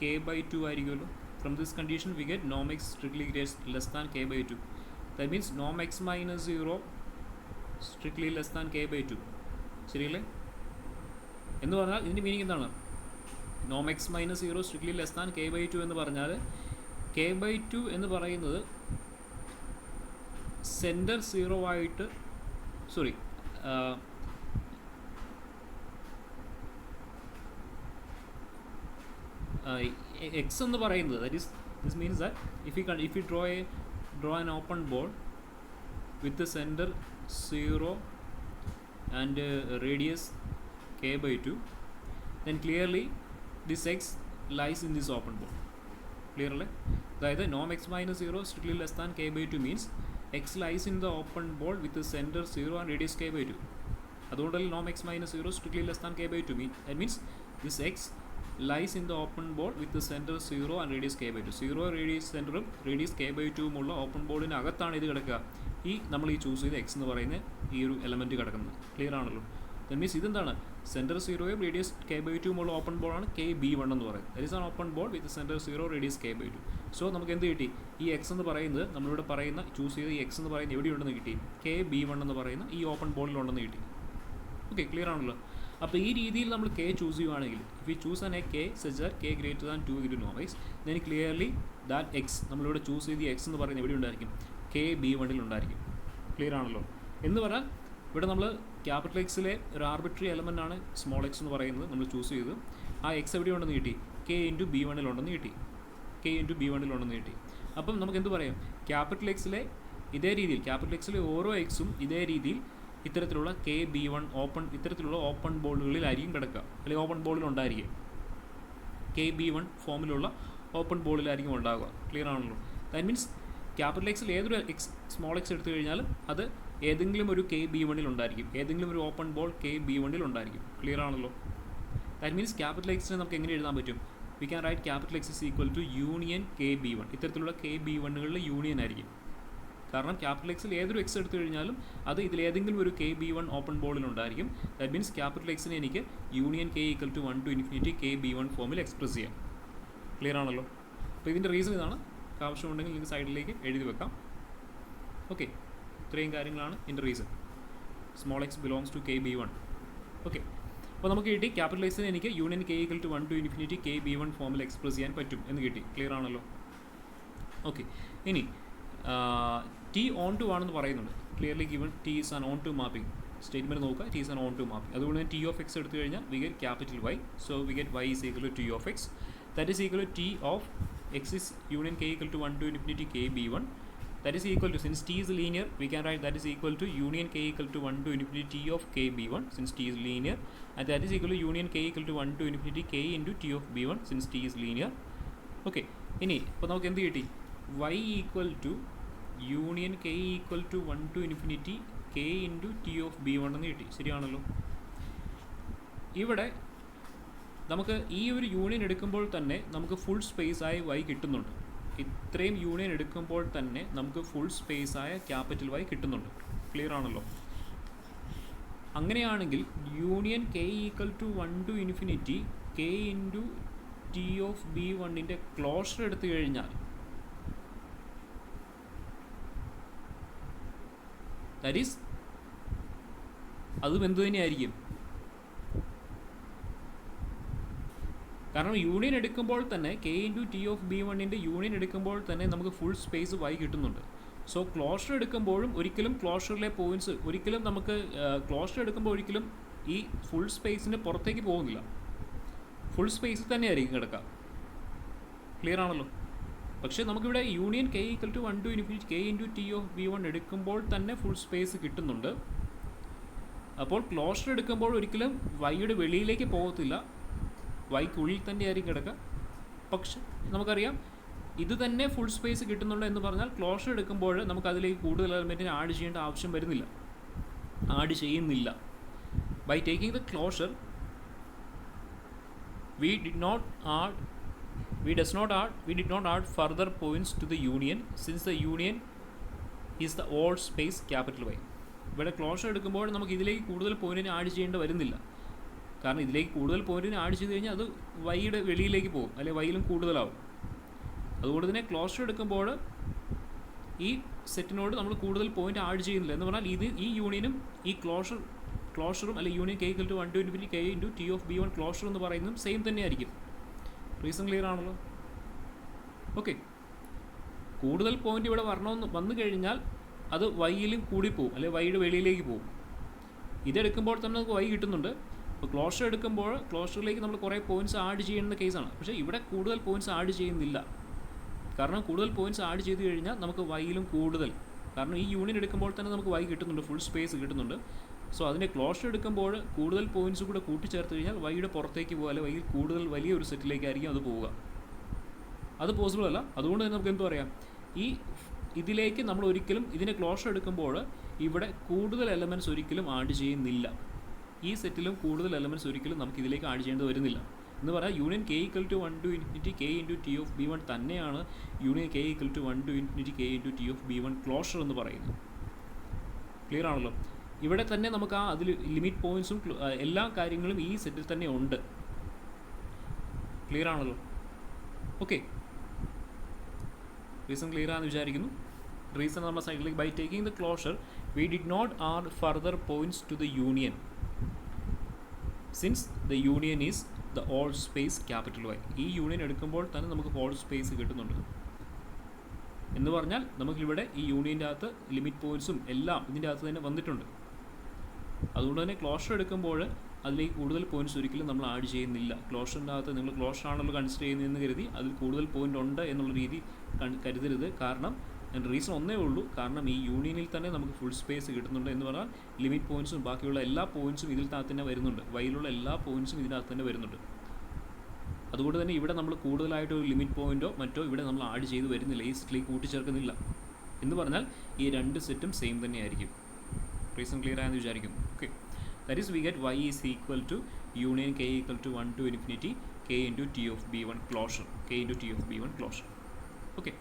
k/2 ആയിരിക്കുമല്ലോ. From this condition we get നോം X strictly less than k/2. That means നോം X minus 0 strictly less than k/2. ശരിയല്ലേ? എന്ന് പറഞ്ഞാൽ ഇതിൻ്റെ മീനിങ് എന്താണ്? നോം X minus 0 strictly less than k/2 എന്ന് പറഞ്ഞാൽ k/2 എന്ന് പറയുന്നത് സെൻറ്റർ 0 ആയിട്ട്, സോറി, എക്സ് എന്ന് പറയുന്നത്, that is this means that if you draw an open ball with the center 0 and radius k/2, then clearly this x lies in this open ball. Clear അല്ലേ? അതായത് നോം X minus 0 strictly less than k/2 means X lies in the open ball with centre 0 and radius k/2. അതുകൊണ്ടല്ലേ നോം X minus 0 strictly less than k/2 that means this X lies in the open ball with centre 0 and radius k/2. 0 radius സെൻറ്ററും radius k/2 ഉള്ള open ബോളിനകത്താണ് ഇത് കിടക്കുക. നമ്മൾ ഈ choose ചെയ്ത X എന്ന് പറയുന്ന ഈ ഒരു എലമെൻറ്റ് കിടക്കുന്നത്. ക്ലിയർ ആണല്ലോ? ദാറ്റ് മീൻസ് ഇതെന്താണ്? സെൻറ്റർ 0 റേഡിയസ് k/2 ഉള്ള ഓപ്പൺ ബോളാണ് KB1 എന്ന് പറയുന്നത്. That is an open ball with centre 0 radius k/2. So നമുക്ക് എന്ത് കിട്ടി? ഈ എക്സ് എന്ന് പറയുന്നത് നമ്മളിവിടെ പറയുന്ന ചൂസ് ചെയ്ത ഈ എക്സ് എന്ന് പറയുന്നത് എവിടെയുണ്ടെന്ന് കിട്ടി? KB1 എന്ന് പറയുന്ന ഈ ഓപ്പൺ ബോളിലുണ്ടെന്ന് കിട്ടി. ഓക്കെ, ക്ലിയർ ആണല്ലോ? അപ്പോൾ ഈ രീതിയിൽ നമ്മൾ കെ ചൂസ് ചെയ്യുകയാണെങ്കിൽ, if you choose an A K such that K greater than 2 into നോം X, then clearly that X നമ്മളിവിടെ ചൂസ് ചെയ്ത എക്സ് എന്ന് പറയുന്നത് എവിടെ ഉണ്ടായിരിക്കും? KB1 ഉണ്ടായിരിക്കും. ക്ലിയർ ആണല്ലോ? എന്ന് പറഞ്ഞാൽ ഇവിടെ നമ്മൾ ക്യാപിറ്റൽ എക്സിലെ ഒരു ആർബിട്രറി എലമെൻ്റ് ആണ് സ്മോൾ എക്സ് എന്ന് പറയുന്നത് നമ്മൾ ചൂസ് ചെയ്ത്. ആ എക്സ് എവിടെയുണ്ടെന്ന് കിട്ടി? K ഇൻറ്റു B1 ഉണ്ടെന്ന് കിട്ടി. K ഇൻറ്റു B1 ഉണ്ടെന്ന് കിട്ടി. അപ്പം നമുക്ക് എന്ത് പറയാം? ക്യാപിറ്റൽ എക്സിലെ ഇതേ രീതിയിൽ, ക്യാപിറ്റൽ എക്സിലെ ഓരോ എക്സും ഇതേ രീതിയിൽ ഇത്തരത്തിലുള്ള KB1 ഇത്തരത്തിലുള്ള ഓപ്പൺ ബോളുകളിലായിരിക്കും കിടക്കുക, അല്ലെങ്കിൽ ഓപ്പൺ ബോളിൽ ഉണ്ടായിരിക്കും. KB1 ഫോമിലുള്ള ഓപ്പൺ ബോളിലായിരിക്കും ഉണ്ടാകുക. ക്ലിയർ ആണല്ലോ? ദാറ്റ് മീൻസ് ക്യാപിറ്റൽ എക്സിൽ ഏതൊരു സ്മോൾ എക്സ് എടുത്തു കഴിഞ്ഞാലും അത് ഏതെങ്കിലും ഒരു KB1 ഉണ്ടായിരിക്കും, ഏതെങ്കിലും ഒരു ഓപ്പൺ ബോൾ KB1 ഉണ്ടായിരിക്കും. ക്ലിയർ ആണല്ലോ? ദാറ്റ് മീൻസ് ക്യാപിറ്റൽ എക്സിനെ നമുക്ക് എങ്ങനെ എഴുതാൻ പറ്റും? We can write capital X is equal to union KB1. ഇത്തരത്തിലുള്ള KB1കളുടെ യൂണിയൻ ആയിരിക്കും. കാരണം ക്യാപിറ്റൽ എക്സിൽ ഏതൊരു എക്സ് എടുത്തു കഴിഞ്ഞാലും അത് ഇതിലേതെങ്കിലും ഒരു KB1 ഓപ്പൺ ബോളിലുണ്ടായിരിക്കും. ദാറ്റ് മീൻസ് ക്യാപിറ്റൽ എക്സിനെ എനിക്ക് union K equal to 1 to infinity KB1 ഫോമിൽ എക്സ്പ്രസ് ചെയ്യാം. ക്ലിയർ ആണല്ലോ? അപ്പോൾ ഇതിൻ്റെ റീസൺ ഇതാണ്. ആവശ്യമുണ്ടെങ്കിൽ നിങ്ങൾക്ക് സൈഡിലേക്ക് എഴുതി വെക്കാം. ഓക്കെ, ഇത്രയും കാര്യങ്ങളാണ് ഇതിൻ്റെ reason. Small X belongs to KB1. Okay, അപ്പോൾ നമുക്ക് കിട്ടി ക്യാപിറ്റൽ എക്സിനെ എനിക്ക് union K equal to 1 to infinity KB1 ഫോമിൽ എക്സ്പ്രസ് ചെയ്യാൻ പറ്റും എന്ന് കിട്ടി. ക്ലിയർ ആണല്ലോ? ഓക്കെ, ഇനി T ഓൺ ടു ആണെന്ന് പറയുന്നുണ്ട്. Clearly given T is an onto mapping. Statement നോക്കുക, T is an onto mapping. അതുകൊണ്ട് തന്നെ T ഓഫ് എക്സ് എടുത്തു കഴിഞ്ഞാൽ we get capital Y. So we get Y is equal to T of X. That is equal to T of X is union K equal to 1 to infinity KB1. That is equal to, since T is linear, we can write that is equal to union K equal to 1 to infinity T of KB1, since T is linear, and that is equal to union K equal to 1 to infinity K into T of B1, since T is linear. Okay, ഇനി ഇപ്പോൾ നമുക്ക് എന്ത് കിട്ടി? Y equal to union K equal to 1 to infinity K into T of B1 എന്ന് കിട്ടി. ശരിയാണല്ലോ? ഇവിടെ നമുക്ക് ഈ ഒരു യൂണിയൻ എടുക്കുമ്പോൾ തന്നെ നമുക്ക് ഫുൾ സ്പേസ് ആയി Y കിട്ടുന്നുണ്ട്. ഇത്രയും യൂണിയൻ എടുക്കുമ്പോൾ തന്നെ നമുക്ക് ഫുൾ സ്പേസ് ആയ ക്യാപിറ്റൽ Y കിട്ടുന്നുണ്ട്. ക്ലിയർ ആണല്ലോ? അങ്ങനെയാണെങ്കിൽ union K equal to 1 to infinity K into T of B1ൻ്റെ ക്ലോഷർ എടുത്തു കഴിഞ്ഞാൽ ദാറ്റ് ഈസ് അതും എന്തു തന്നെയായിരിക്കും? കാരണം യൂണിയൻ എടുക്കുമ്പോൾ തന്നെ K into T of B വണ്ണിൻ്റെ യൂണിയൻ എടുക്കുമ്പോൾ തന്നെ നമുക്ക് ഫുൾ സ്പേസ് വൈ കിട്ടുന്നുണ്ട്. സോ ക്ലോഷർ എടുക്കുമ്പോഴും ഒരിക്കലും ക്ലോഷറിലെ പോയിൻറ്റ്സ് ഒരിക്കലും നമുക്ക് ക്ലോഷർ എടുക്കുമ്പോൾ ഒരിക്കലും ഈ ഫുൾ സ്പേസിന് പുറത്തേക്ക് പോകുന്നില്ല, ഫുൾ സ്പേസിൽ തന്നെയായിരിക്കും കിടക്കുക. ക്ലിയർ ആണല്ലോ? പക്ഷേ നമുക്കിവിടെ union K equal to 1 to infinity K into T of B one എടുക്കുമ്പോൾ തന്നെ ഫുൾ സ്പേസ് കിട്ടുന്നുണ്ട്. അപ്പോൾ ക്ലോഷർ എടുക്കുമ്പോൾ ഒരിക്കലും വൈയുടെ വെളിയിലേക്ക് പോകത്തില്ല, വൈക്കുള്ളിൽ തന്നെയായിരിക്കും കിടക്കുക. പക്ഷെ നമുക്കറിയാം ഇത് തന്നെ ഫുൾ സ്പേസ് കിട്ടുന്നുണ്ട് എന്ന് പറഞ്ഞാൽ ക്ലോഷർ എടുക്കുമ്പോൾ നമുക്ക് അതിലേക്ക് കൂടുതൽ എലമെൻറ്റിനെ ആഡ് ചെയ്യേണ്ട ആവശ്യം വരുന്നില്ല, ആഡ് ചെയ്യുന്നില്ല. By taking the closure we did not add further points to the union since the union is the all space capital Y. ഇവിടെ ക്ലോഷർ എടുക്കുമ്പോൾ നമുക്ക് ഇതിലേക്ക് കൂടുതൽ പോയിന്റിനെ ആഡ് ചെയ്യേണ്ട വരുന്നില്ല. കാരണം ഇതിലേക്ക് കൂടുതൽ പോയിന്റിനെ ആഡ് ചെയ്ത് കഴിഞ്ഞാൽ അത് വൈയുടെ വെളിയിലേക്ക് പോകും, അല്ലെങ്കിൽ വൈയിലും കൂടുതലാവും. അതുകൊണ്ട് തന്നെ ക്ലോഷർ എടുക്കുമ്പോൾ ഈ സെറ്റിനോട് നമ്മൾ കൂടുതൽ പോയിന്റ് ആഡ് ചെയ്യുന്നില്ല. എന്ന് പറഞ്ഞാൽ ഇത് ഈ യൂണിയനും ഈ ക്ലോഷറും അല്ലെങ്കിൽ union K equal to 1 to infinity K into T of B one closure എന്ന് പറയുന്നതും സെയിം തന്നെയായിരിക്കും. റീസൺ ക്ലിയർ ആണല്ലോ? ഓക്കെ. കൂടുതൽ പോയിന്റ് ഇവിടെ വന്നു കഴിഞ്ഞാൽ അത് വൈയിലും കൂടിപ്പോവും, അല്ലെങ്കിൽ വൈയുടെ വെളിയിലേക്ക് പോകും. ഇതെടുക്കുമ്പോൾ തന്നെ നമുക്ക് വൈ കിട്ടുന്നുണ്ട്. അപ്പോൾ ക്ലോഷർ എടുക്കുമ്പോൾ ക്ലോഷറിലേക്ക് നമ്മൾ കുറേ പോയിൻറ്റ്സ് ആഡ് ചെയ്യുന്ന കേസാണ്. പക്ഷേ ഇവിടെ കൂടുതൽ പോയിൻറ്റ്സ് ആഡ് ചെയ്യുന്നില്ല. കാരണം കൂടുതൽ പോയിൻറ്റ്സ് ആഡ് ചെയ്ത് കഴിഞ്ഞാൽ നമുക്ക് വൈയിലും കൂടുതൽ, കാരണം ഈ യൂണിയൻ എടുക്കുമ്പോൾ തന്നെ നമുക്ക് വൈ കിട്ടുന്നുണ്ട്, ഫുൾ സ്പേസ് കിട്ടുന്നുണ്ട്. സോ അതിൻ്റെ ക്ലോഷർ എടുക്കുമ്പോൾ കൂടുതൽ പോയിൻറ്റ്സ് കൂടെ കൂട്ടിച്ചേർത്ത് കഴിഞ്ഞാൽ വൈയുടെ പുറത്തേക്ക് പോകുക, അല്ലെങ്കിൽ വൈയിൽ കൂടുതൽ വലിയൊരു സെറ്റിലേക്കായിരിക്കും അത് പോവുക. അത് പോസിബിൾ അല്ല. അതുകൊണ്ട് തന്നെ നമുക്ക് എന്ത് പറയാം, ഇതിലേക്ക് നമ്മൾ ഒരിക്കലും ഇതിൻ്റെ ക്ലോഷർ എടുക്കുമ്പോൾ ഇവിടെ കൂടുതൽ എലമെൻറ്റ്സ് ഒരിക്കലും ആഡ് ചെയ്യുന്നില്ല. ഈ സെറ്റിലും കൂടുതൽ എലമെൻറ്റ്സ് ഒരിക്കലും നമുക്ക് ഇതിലേക്ക് ആഡ് ചെയ്യേണ്ടി വരുന്നില്ല. എന്ന് പറയാം union K equal to 1 to infinity K into T of B one തന്നെയാണ് union K equal to 1 to infinity K into T of B one closure എന്ന് പറയുന്നത്. ക്ലിയർ ആണല്ലോ? ഇവിടെ തന്നെ നമുക്ക് അതിൽ ലിമിറ്റ് പോയിൻറ്റ്സും എല്ലാ കാര്യങ്ങളും ഈ സെറ്റിൽ തന്നെ ഉണ്ട്. ക്ലിയർ ആണല്ലോ? ഓക്കെ. റീസൺ ക്ലിയർ ആണെന്ന് വിചാരിക്കുന്നു. റീസൺ നമ്മുടെ സൈഡിലേക്ക് by taking the closure we did not add further points to the union since the union is the all space capital Y. ഈ യൂണിയൻ എടുക്കുമ്പോൾ തന്നെ നമുക്ക് ഓൾ സ്പേസ് കിട്ടുന്നുണ്ട്. എന്ന് പറഞ്ഞാൽ നമുക്കിവിടെ ഈ യൂണിയൻ്റെ അകത്ത് ലിമിറ്റ് പോയിൻറ്റ്സും എല്ലാം ഇതിൻ്റെ അകത്ത് തന്നെ വന്നിട്ടുണ്ട്. അതുകൊണ്ട് തന്നെ ക്ലോഷർ എടുക്കുമ്പോൾ അതിലേക്ക് കൂടുതൽ പോയിൻറ്റ്സ് ഒരിക്കലും നമ്മൾ ആഡ് ചെയ്യുന്നില്ല. ക്ലോഷറിൻ്റെ അകത്ത് നിങ്ങൾ ക്ലോഷർ ആണല്ലോ കൺസിഡർ ചെയ്യുന്നതെന്ന് കരുതി അതിൽ കൂടുതൽ പോയിൻ്റ് ഉണ്ട് എന്നുള്ള രീതി കരുതരുത്. കാരണം റീസൺ ഒന്നേ ഉള്ളൂ, കാരണം ഈ യൂണിയനിൽ തന്നെ നമുക്ക് ഫുൾ സ്പേസ് കിട്ടുന്നുണ്ട്. എന്ന് പറഞ്ഞാൽ ലിമിറ്റ് പോയിൻറ്റ്സും ബാക്കിയുള്ള എല്ലാ പോയിൻറ്റ്സും ഇതിനകത്ത് തന്നെ വരുന്നുണ്ട്, വൈയിലുള്ള എല്ലാ പോയിൻറ്റ്സും ഇതിനകത്ത് തന്നെ വരുന്നുണ്ട്. അതുകൊണ്ട് തന്നെ ഇവിടെ നമ്മൾ കൂടുതലായിട്ട് ഒരു ലിമിറ്റ് പോയിൻറ്റോ മറ്റോ ഇവിടെ നമ്മൾ ആഡ് ചെയ്ത് വരുന്നില്ല, ഈ സെറ്റിലേക്ക് കൂട്ടിച്ചേർക്കുന്നില്ല. എന്ന് പറഞ്ഞാൽ ഈ രണ്ട് സെറ്റും സെയിം തന്നെയായിരിക്കും. റീസൺ ക്ലിയർ ആയെന്ന് വിചാരിക്കുന്നു. Okay. That is we get Y is equal to union K equal to 1 to infinity K into T of B one closure, K into T of B one closure. Okay.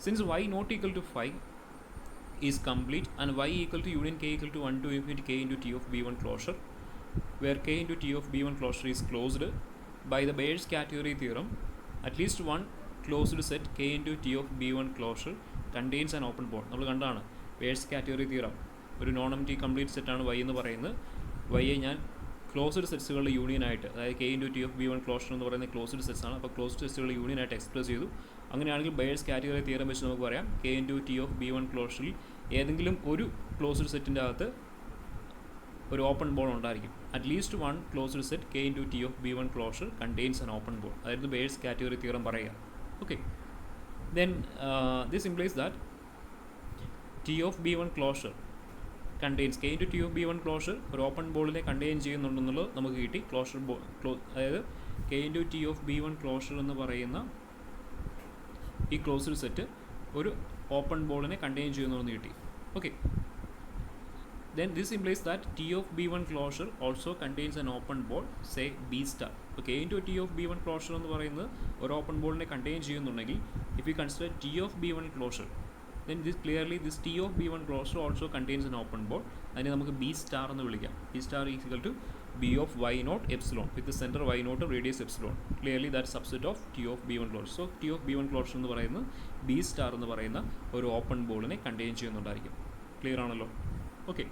Since Y naught equal to 5 is complete and Y equal to union K equal to 1 to infinity K into T of B one closure where K into T of B one closure is closed by the Bayes category theorem, at least one closed set k into t of b1 closure contains an open bond. നമ്മൾ കണ്ടാണ് Bayes category theorem. ഒരു non empty complete സെറ്റാണ് Y എന്ന് പറയുന്നത്. വൈയെ ഞാൻ closed സെറ്റ്സുകളുടെ union ആയിട്ട്, അതായത് K into T of B one closure എന്ന് പറയുന്നത് ക്ലോസ്ഡ് സെറ്റ്സ് ആണ്. അപ്പോൾ ക്ലോസ്ഡ് സെറ്റ്സുകളുടെ യൂണിയൻ ആയിട്ട് എക്സ്പ്രസ് ചെയ്തു. അങ്ങനെയാണെങ്കിൽ ബയേഴ്സ് കാറ്റഗറി തിയറം വെച്ച് നമുക്ക് പറയാം K into T of B one ക്ലോഷറിൽ ഏതെങ്കിലും ഒരു ക്ലോസ്ഡ് സെറ്റിൻ്റെ അകത്ത് ഒരു ഓപ്പൺ ബോൾ ഉണ്ടായിരിക്കും. At least one closed set K into T of B one closure contains an open ball. അതായത് ബയേഴ്സ് കാറ്റഗറി തിയറം പറയുക. Okay. Then this implies that T of B one closure contains K into T of B one closure ഒരു open ബോളിനെ contain ചെയ്യുന്നുണ്ടെന്നുള്ളത് നമുക്ക് കിട്ടി. Closure അതായത് K into T of B one closure എന്ന് പറയുന്ന ഈ closed set ഒരു open ബോളിനെ contain ചെയ്യുന്നുണ്ടെന്ന് കിട്ടി. Okay. Then this implies that T of B1 closure also contains an open ball, say B star. So K into T of B1 closure എന്ന് പറയുന്നത് ഒരു open ബോളിനെ contain ചെയ്യുന്നുണ്ടെങ്കിൽ if we consider T of B1 closure, then this T of B1 closure also contains an open ball. അതിനെ നമുക്ക് B star എന്ന് വിളിക്കാം. B star is equal to B of Y naught epsilon with the center Y naught radius epsilon. Clearly that subset of T of B1 closure. So T of B1 closure എന്ന് പറയുന്നത് B star എന്ന് പറയുന്ന ഒരു open ബോളിനെ contain ചെയ്യുന്നുണ്ടായിരിക്കും. Clear ആണല്ലോ? Okay.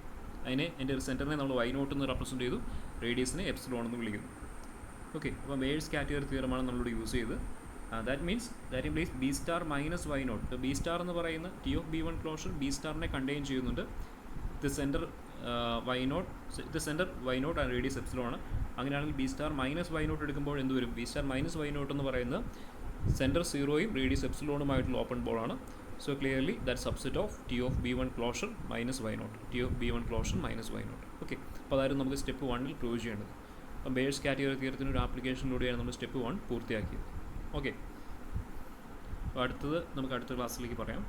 അതിനെ എൻ്റെ സെൻറ്ററിനെ നമ്മൾ Y naught എന്ന് റെപ്രസെൻറ്റ് ചെയ്തു, റേഡിയസിനെ എപ്സിലോൺ എന്ന് വിളിക്കുന്നു. ഓക്കെ, അപ്പോൾ ബേഴ്സ് കാറ്റഗറി തിയറമാണ് നമ്മളിവിടെ യൂസ് ചെയ്ത്. That implies B star minus Y naught. B star എന്ന് പറയുന്ന T of B one closure B സ്റ്റാറിനെ കണ്ടെയ്ൻ ചെയ്യുന്നുണ്ട്. ഇത് centre Y naught and radius epsilon ആണ്. അങ്ങനെയാണെങ്കിൽ B star minus Y naught എടുക്കുമ്പോൾ എന്ത് വരും? B star minus Y naught എന്ന് പറയുന്നത് സെൻറ്റർ സീറോയും റേഡിയസ് എപ്സിലോണുമായിട്ടുള്ള ഓപ്പൺ ബോൾ ആണ്. So clearly that subset of T of B one closure minus Y naught. T of B one closure minus Y naught. Okay, അപ്പോൾ അതായിരുന്നു നമുക്ക് step 1 prove ചെയ്യേണ്ടത്. അപ്പം ബേഴ്സ് കാറ്റഗറി തിയറത്തിന് ഒരു ആപ്ലിക്കേഷനിലൂടെയാണ് നമ്മൾ സ്റ്റെപ്പ് 1 പൂർത്തിയാക്കിയത്. ഓക്കെ, അപ്പോൾ അടുത്തത് നമുക്ക് അടുത്ത ക്ലാസ്സിലേക്ക് പറയാം.